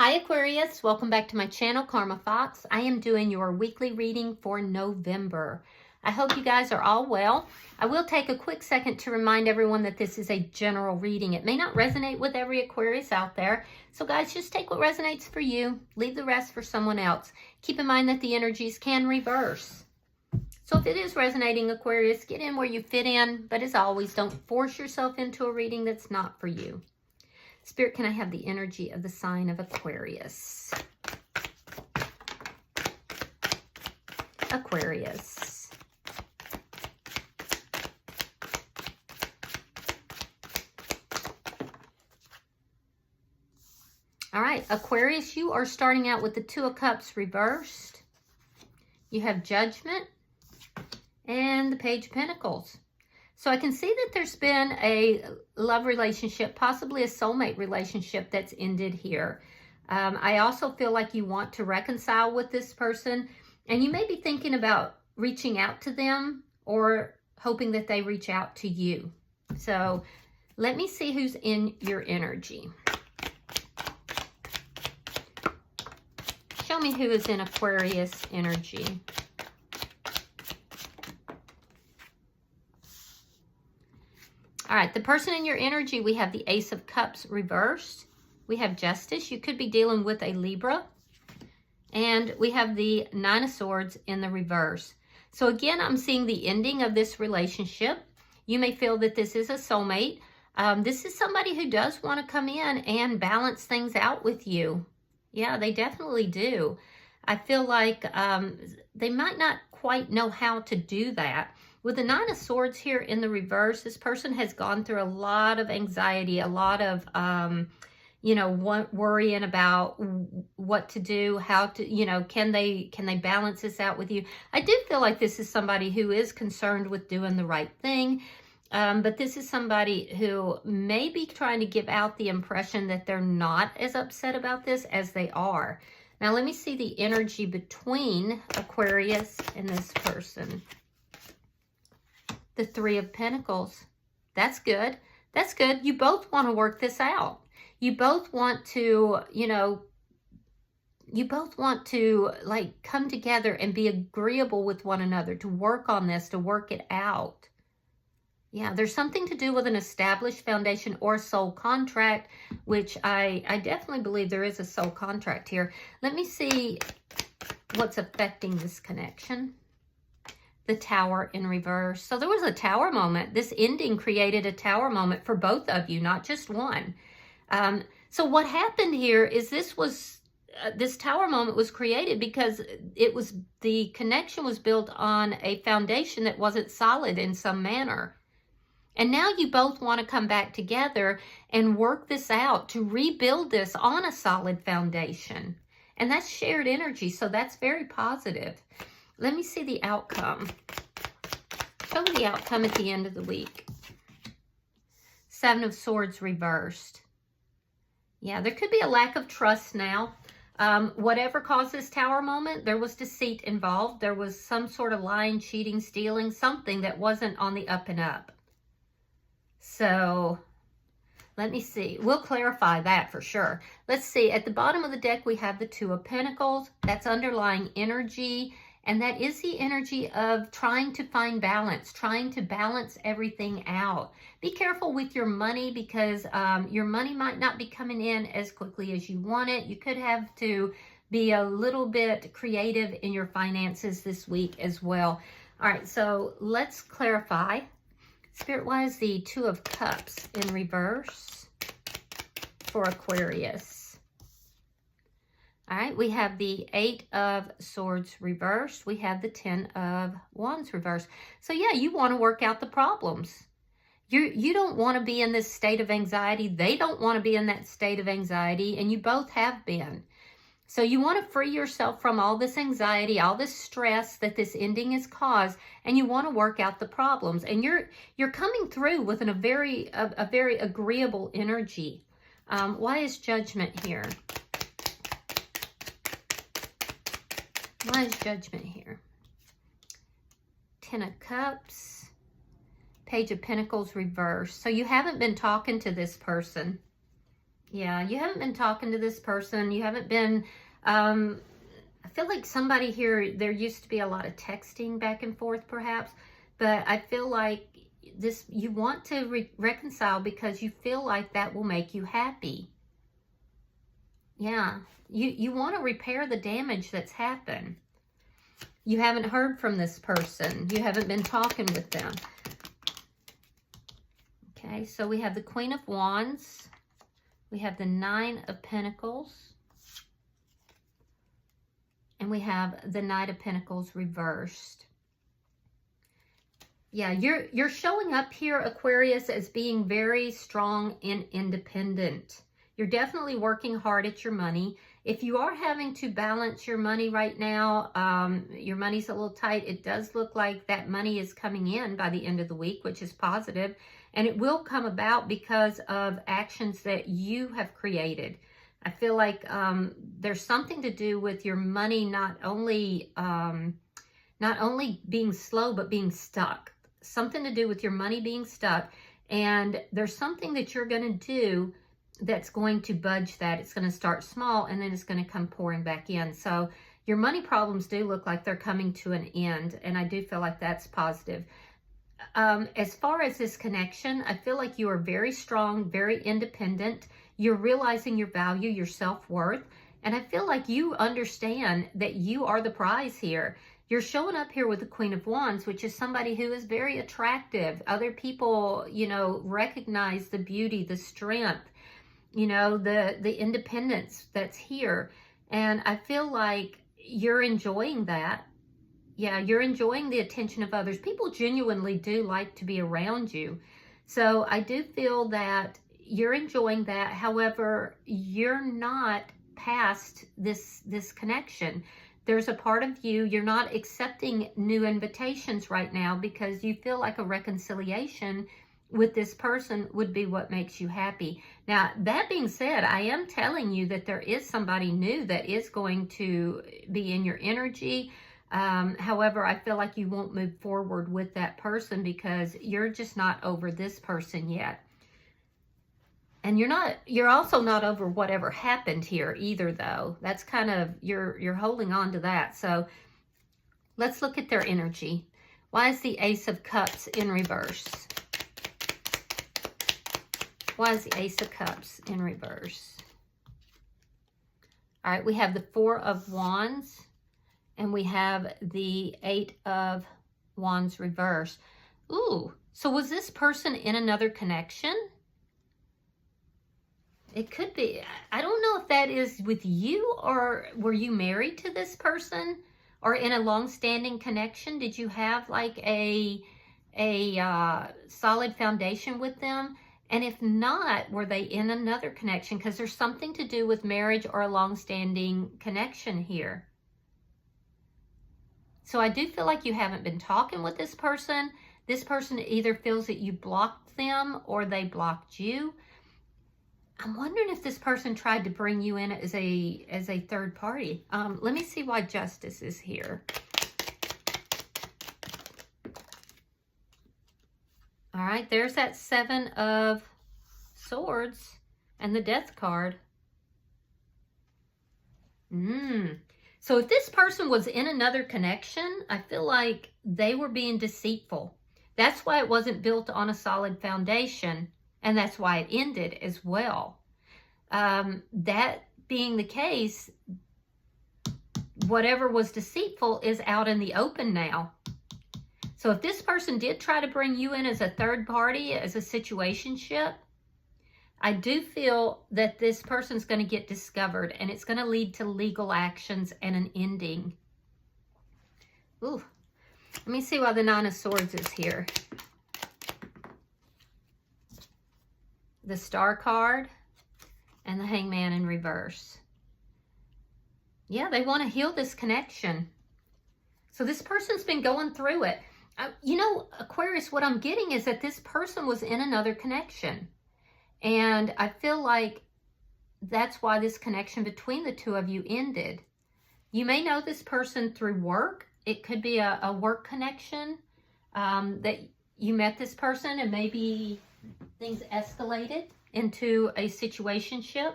Hi Aquarius, welcome back to my channel, Karma Fox. I am doing your weekly reading for November. I hope you guys are all well. I will take a quick second to remind everyone that this is a general reading. It may not resonate with every Aquarius out there. So guys, just take what resonates for you. Leave the rest for someone else. Keep in mind that the energies can reverse. So if it is resonating, Aquarius, get in where you fit in. But as always, don't force yourself into a reading that's not for you. Spirit, can I have the energy of the sign of Aquarius? Aquarius. All right, Aquarius, you are starting out with the Two of Cups reversed. You have Judgment and the Page of Pentacles. So I can see that there's been a love relationship, possibly a soulmate relationship that's ended here. I also feel like you want to reconcile with this person, and you may be thinking about reaching out to them or hoping that they reach out to you. So let me see who's in your energy. Show me who is in Aquarius energy. All right, the person in your energy, we have the Ace of Cups reversed. We have Justice. You could be dealing with a Libra. And we have the Nine of Swords in the reverse. So again, I'm seeing the ending of this relationship. You may feel that this is a soulmate. This is somebody who does want to come in and balance things out with you. Yeah, they definitely do. I feel like they might not quite know how to do that. With the Nine of Swords here in the reverse, this person has gone through a lot of anxiety, a lot of, worrying about what to do, how to, can they balance this out with you? I do feel like this is somebody who is concerned with doing the right thing. But this is somebody who may be trying to give out the impression that they're not as upset about this as they are. Now, let me see the energy between Aquarius and this person. The Three of Pentacles. That's good. That's good. You both want to work this out. You both want to, like come together and be agreeable with one another, to work on this, to work it out. Yeah, there's something to do with an established foundation or soul contract, which I definitely believe there is a soul contract here. Let me see what's affecting this connection. The Tower in reverse. So there was a Tower moment. This ending created a Tower moment for both of you, not just one. So what happened here is this Tower moment was created because the connection was built on a foundation that wasn't solid in some manner. And now you both want to come back together and work this out to rebuild this on a solid foundation. And that's shared energy, so that's very positive. Let me see the outcome. Show me the outcome at the end of the week. Seven of Swords reversed. Yeah, there could be a lack of trust now. Whatever caused this Tower moment, there was deceit involved. There was some sort of lying, cheating, stealing, something that wasn't on the up and up. So let me see. We'll clarify that for sure. Let's see. At the bottom of the deck, we have the Two of Pentacles. That's underlying energy. And that is the energy of trying to find balance, trying to balance everything out. Be careful with your money because your money might not be coming in as quickly as you want it. You could have to be a little bit creative in your finances this week as well. All right, so let's clarify. Spirit, why is the Two of Cups in reverse for Aquarius? All right, we have the Eight of Swords reversed. We have the Ten of Wands reversed. So yeah, you want to work out the problems. You don't want to be in this state of anxiety. They don't want to be in that state of anxiety, and you both have been. So you want to free yourself from all this anxiety, all this stress that this ending has caused, and you want to work out the problems. And you're coming through with a very agreeable energy. Why is Judgment here? Why is Judgment here? Ten of Cups, Page of Pentacles reversed. So you haven't been talking to this person. Yeah, you haven't been talking to this person. You haven't been, I feel like somebody here, there used to be a lot of texting back and forth perhaps, but I feel like this, you want to reconcile because you feel like that will make you happy. Yeah, you want to repair the damage that's happened. You haven't heard from this person. You haven't been talking with them. Okay, so we have the Queen of Wands. We have the Nine of Pentacles. And we have the Knight of Pentacles reversed. Yeah, you're showing up here, Aquarius, as being very strong and independent. You're definitely working hard at your money. If you are having to balance your money right now, your money's a little tight, it does look like that money is coming in by the end of the week, which is positive. And it will come about because of actions that you have created. I feel like there's something to do with your money not only being slow, but being stuck. Something to do with your money being stuck. And there's something that you're going to do that's going to budge that. It's going to start small and then it's going to come pouring back in. So your money problems do look like they're coming to an end. And I do feel like that's positive. As far as this connection, I feel like you are very strong, very independent. You're realizing your value, your self-worth. And I feel like you understand that you are the prize here. You're showing up here with the Queen of Wands, which is somebody who is very attractive. Other people, you know, recognize the beauty, the strength, you know, the independence that's here. And I feel like you're enjoying that. Yeah, you're enjoying the attention of others. People genuinely do like to be around you. So I do feel that you're enjoying that. However, you're not past this connection. There's a part of you, you're not accepting new invitations right now because you feel like a reconciliation with this person would be what makes you happy. Now, that being said, I am telling you that there is somebody new that is going to be in your energy. However, I feel like you won't move forward with that person because you're just not over this person yet. And you're also not over whatever happened here either, though. That's kind of, you're holding on to that. So let's look at their energy. Why is the Ace of Cups in reverse? Why is the Ace of Cups in reverse? All right, we have the Four of Wands. And we have the Eight of Wands reversed. Ooh, so was this person in another connection? It could be. I don't know if that is with you, or were you married to this person or in a long-standing connection? Did you have like a solid foundation with them? And if not, were they in another connection? Because there's something to do with marriage or a long-standing connection here. So I do feel like you haven't been talking with this person. This person either feels that you blocked them or they blocked you. I'm wondering if this person tried to bring you in as a third party. Let me see why Justice is here. All right, there's that Seven of Swords and the Death card. So if this person was in another connection, I feel like they were being deceitful. That's why it wasn't built on a solid foundation, and that's why it ended as well. That being the case, whatever was deceitful is out in the open now. So if this person did try to bring you in as a third party, as a situationship, I do feel that this person's going to get discovered and it's going to lead to legal actions and an ending. Ooh, let me see why the Nine of Swords is here. The Star card and the Hangman in reverse. Yeah, they want to heal this connection. So this person's been going through it. You know, Aquarius, what I'm getting is that this person was in another connection. And I feel like that's why this connection between the two of you ended. You may know this person through work. It could be a work connection that you met this person and maybe things escalated. into a situationship.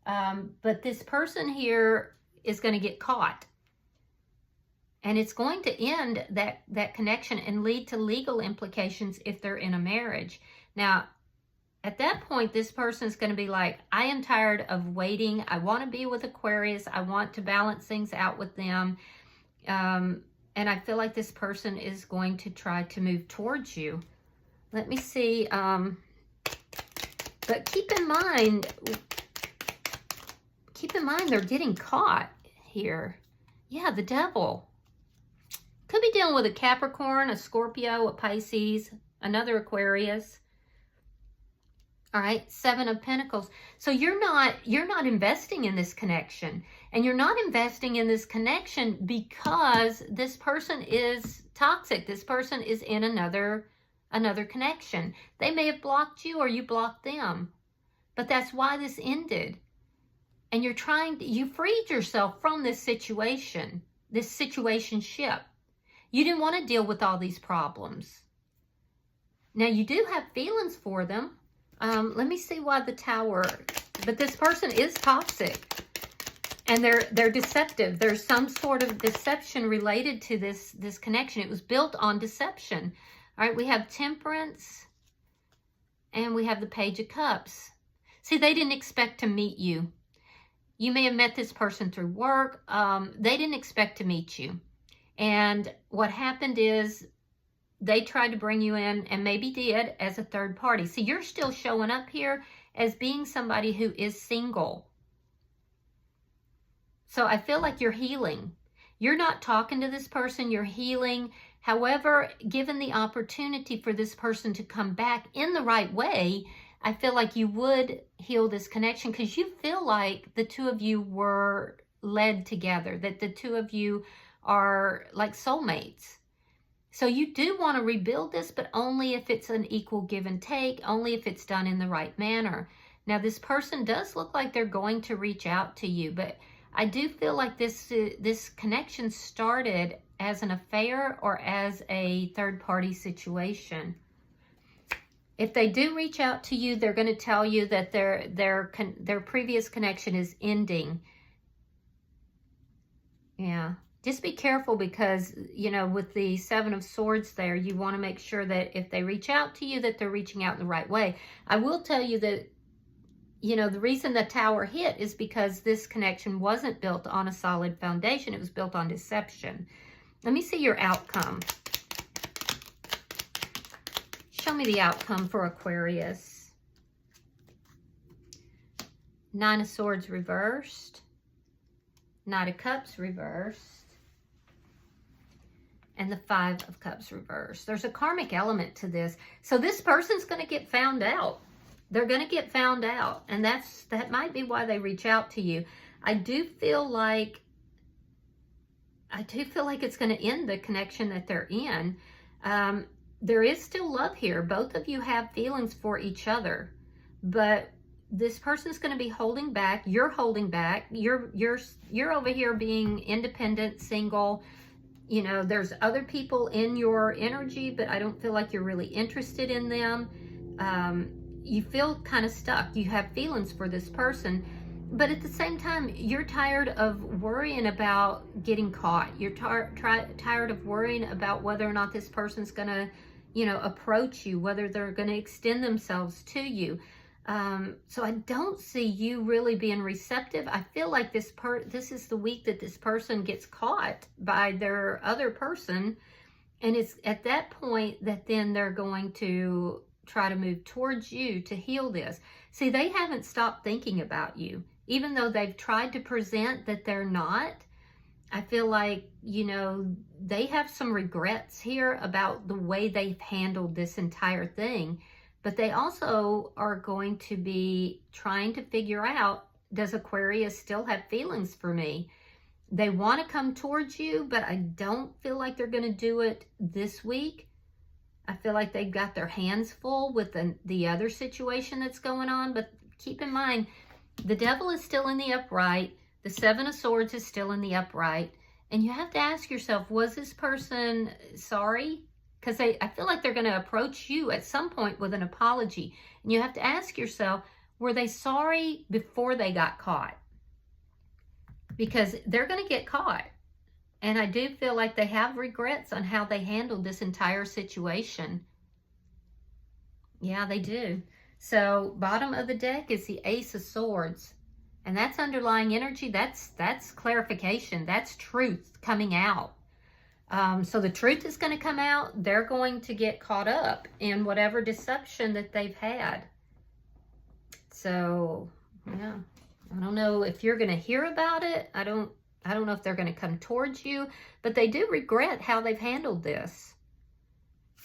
But this person here is going to get caught. And it's going to end that connection and lead to legal implications if they're in a marriage. Now, at that point, this person is going to be like, I am tired of waiting. I want to be with Aquarius. I want to balance things out with them. And I feel like this person is going to try to move towards you. Let me see. But keep in mind they're getting caught here. Yeah, the Devil. Could be dealing with a Capricorn, a Scorpio, a Pisces, another Aquarius. All right, Seven of Pentacles. So you're not investing in this connection. And you're not investing in this connection because this person is toxic. This person is in another connection. They may have blocked you or you blocked them. But that's why this ended. And you freed yourself from this situation, this situationship. You didn't want to deal with all these problems. Now, you do have feelings for them. Let me see why the Tower. But this person is toxic. And they're deceptive. There's some sort of deception related to this connection. It was built on deception. All right, we have Temperance. And we have the Page of Cups. See, they didn't expect to meet you. You may have met this person through work. They didn't expect to meet you. And what happened is they tried to bring you in, and maybe did, as a third party. See, you're still showing up here as being somebody who is single. So I feel like you're healing. You're not talking to this person, you're healing. However, given the opportunity for this person to come back in the right way, I feel like you would heal this connection because you feel like the two of you were led together, that the two of you are like soulmates. So you do want to rebuild this, but only if it's an equal give and take, only if it's done in the right manner. Now, this person does look like they're going to reach out to you, but I do feel like this connection started as an affair or as a third-party situation. If they do reach out to you, they're going to tell you that their previous connection is ending. Yeah. Just be careful because, you know, with the Seven of Swords there, you want to make sure that if they reach out to you, that they're reaching out in the right way. I will tell you that, you know, the reason the Tower hit is because this connection wasn't built on a solid foundation. It was built on deception. Let me see your outcome. Show me the outcome for Aquarius. Nine of Swords reversed. Knight of Cups reversed. And the Five of Cups reversed. There's a karmic element to this. So this person's going to get found out. They're going to get found out. And that might be why they reach out to you. I do feel like it's going to end the connection that they're in. There is still love here. Both of you have feelings for each other. But this person's going to be holding back. You're holding back. You're over here being independent, single. You know, there's other people in your energy, but I don't feel like you're really interested in them. You feel kind of stuck. You have feelings for this person, but at the same time, you're tired of worrying about getting caught. You're tired of worrying about whether or not this person's going to, you know, approach you, whether they're going to extend themselves to you. So I don't see you really being receptive. I feel like this is the week that this person gets caught by their other person. And it's at that point that then they're going to try to move towards you to heal this. See, they haven't stopped thinking about you. Even though they've tried to present that they're not, I feel like, you know, they have some regrets here about the way they've handled this entire thing. But they also are going to be trying to figure out, does Aquarius still have feelings for me? They want to come towards you, but I don't feel like they're going to do it this week. I feel like they've got their hands full with the other situation that's going on. But keep in mind, the Devil is still in the upright. The Seven of Swords is still in the upright. And you have to ask yourself, was this person sorry? because I feel like they're going to approach you at some point with an apology. And you have to ask yourself, were they sorry before they got caught? Because they're going to get caught. And I do feel like they have regrets on how they handled this entire situation. Yeah, they do. So bottom of the deck is the Ace of Swords. And that's underlying energy. That's clarification. That's truth coming out. So the truth is going to come out. They're going to get caught up in whatever deception that they've had. So, yeah. I don't know if you're going to hear about it. I don't know if they're going to come towards you. But they do regret how they've handled this.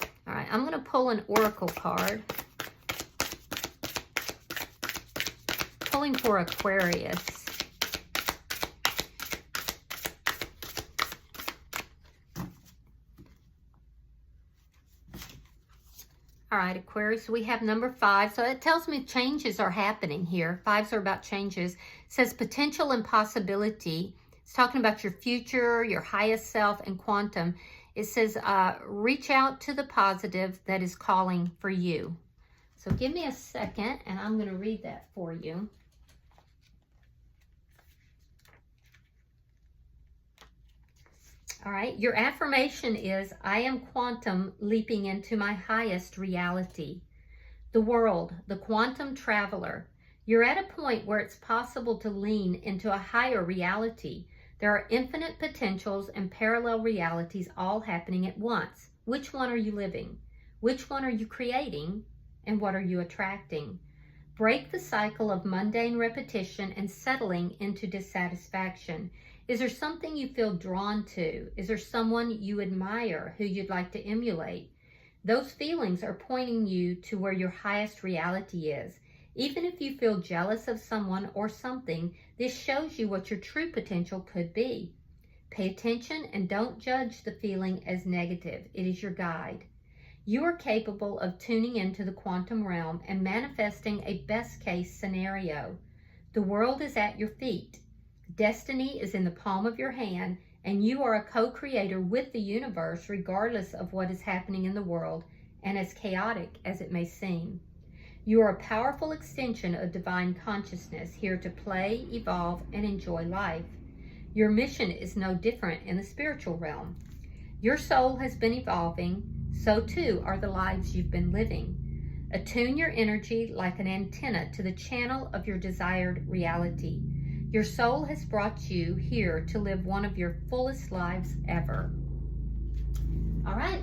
All right. I'm going to pull an oracle card. Pulling for Aquarius. All right, Aquarius, we have number 5. So it tells me changes are happening here. 5s are about changes. It says potential and possibility. It's talking about your future, your highest self, and quantum. It says reach out to the positive that is calling for you. So give me a second, and I'm going to read that for you. All right, your affirmation is, I am quantum leaping into my highest reality. The world, the quantum traveler. You're at a point where it's possible to lean into a higher reality. There are infinite potentials and parallel realities all happening at once. Which one are you living? Which one are you creating? And what are you attracting? Break the cycle of mundane repetition and settling into dissatisfaction. Is there something you feel drawn to? Is there someone you admire who you'd like to emulate? Those feelings are pointing you to where your highest reality is. Even if you feel jealous of someone or something, this shows you what your true potential could be. Pay attention and don't judge the feeling as negative. It is your guide. You are capable of tuning into the quantum realm and manifesting a best-case scenario. The world is at your feet. Destiny is in the palm of your hand, and you are a co-creator with the universe regardless of what is happening in the world and as chaotic as it may seem. You are a powerful extension of divine consciousness, here to play, evolve, and enjoy life. Your mission is no different in the spiritual realm. Your soul has been evolving, so too are the lives you've been living. Attune your energy like an antenna to the channel of your desired reality. Your soul has brought you here to live one of your fullest lives ever. All right.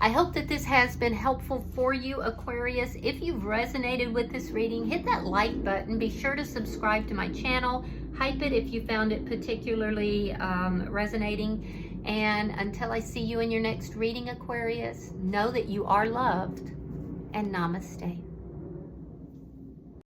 I hope that this has been helpful for you, Aquarius. If you've resonated with this reading, hit that like button. Be sure to subscribe to my channel. Hype it if you found it particularly resonating. And until I see you in your next reading, Aquarius, know that you are loved, and namaste.